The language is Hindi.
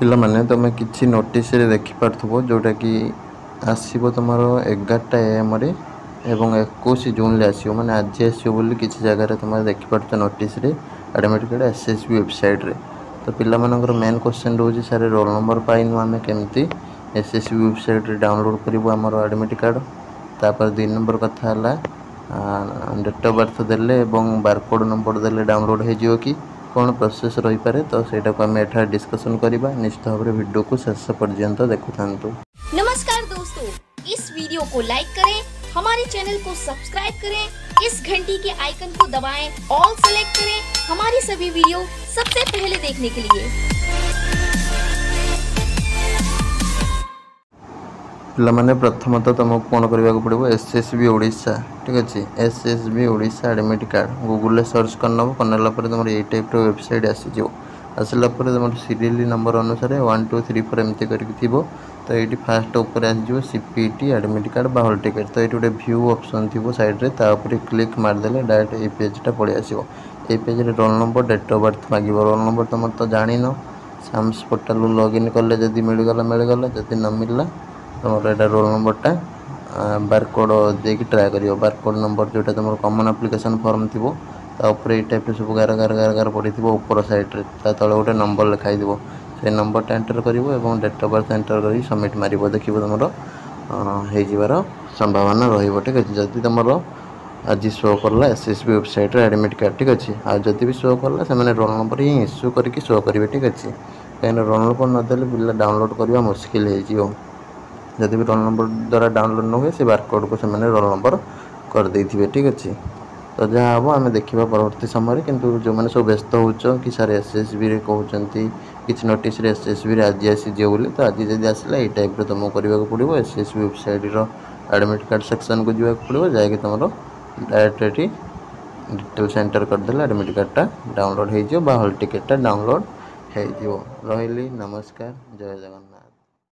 पिला माने तुम किसी नोटिस रे देखिपारथुबो जोटा कि आसीबो तुमरो 11टा एएम रे एवं 21 जून ले आसीबो माने आज आसीबो बोली किसी जगह रे तुम देखिपारथ नोटिस रे एडमिट कार्ड एसएसबी वेबसाइट रे। तो पिला मानकर मेन क्वेश्चन रोजी सारे रोल नंबर पाइनु आमे केमती एसएसबी वेबसाइट रे डाउनलोड करिवो हमरो एडमिट कार्ड। तापर 2 नंबर कथा हला डेट ऑफ बर्थ देले एवं बारकोड नंबर देले डाउनलोड हे जियो कि कौन प्रोसेस रही पारे तो सेटा को हमें एठा डिस्कशन करिबा। निश्चित भाव रे वीडियो को शेष पर्यंत देखुथांतु। नमस्कार दोस्तों, इस वीडियो को लाइक करें, हमारे चैनल को सब्सक्राइब करें, इस घंटी के आइकन को दबाएं, ऑल सेलेक्ट करें हमारी सभी वीडियो सबसे पहले देखने के लिए। पिला माने प्रथमत तुमको कौन करबा को पड़िबो एसएसबी ओडिशा। ठीक अछि, SSB Odisha admit card Google रे सर्च करनबो। करनला पर तुमर ए टाइप रो वेबसाइट आसी जो आसला पर तुमर सीरियल नंबर अनुसार 1 2 3 4 एमती करके थिबो। तो एटी फास्ट ऊपर आसी जो सीपीटी एडमिट कार्ड बा हॉल टिकट। तो एटी गोटे व्यू ऑप्शन थिबो साइड रे, ता ऊपर क्लिक मार देले डायरेक्ट ए पेजटा पळि आसीबो। ए पेज रे roll number date of birth मागिबो। रोल नंबर तुमर तो जानिनो, साम्स पोर्टल लॉगिन करले जदी मिल गला जदी न मिलला तुम एटा रोल नंबरटा बारकोड देकी ट्राए करियो। बारकोड नंबर जोटा तुम कॉमन एप्लिकेशन फॉर्म थिबो ता ऊपर ए टाइप सब गार गार गार गार पड़ी थिबो ऊपर साइड रे, ता तळे गोटे नंबर लिखाई दिबो। से नंबरटा एंटर करिवो एवं डेट ऑफ बर्थ एंटर करी सबमिट मारिबो। देखिबो तुमरो हे जिवार संभावना रहिबो। ठीक अछि, जदी तुमरो आज शो करला एसएसबी वेबसाइट रे एडमिट कार्ड। ठीक अछि, आ जदी भी शो करला से माने रोल नंबर ही इश्यू करके शो करिवे। ठीक अछि, काइन रोल नंबर न देले बिल्ला डाउनलोड करबा मुश्किल हे जियो। जदि भी रोल नंबर द्वारा डाउनलोड न हुए से बारकोड को से रोल नंबर कर देथिबे। ठीक अछि, तो जहाँ हम आम देखा परवर्ती समय किंतु जो मैंने सब व्यस्त हो कि सारे एसएसबी रे कहते किसी नोटिस रे एसएसबी रे आज आसीजे बोली, तो आज जब आसला ये टाइप तुमको करने को पड़ो। एसएसबी वेबसाइट रो एडमिट कार्ड सेक्शन को जावाक पड़ो, जाकि तुम डायरेक्ट ये डिटेल्स एंटर करदे एडमिट कार्डटा डाउनलोड हो हॉल टिकेटा डाउनलोड हो। रही नमस्कार, जय जगन्नाथ।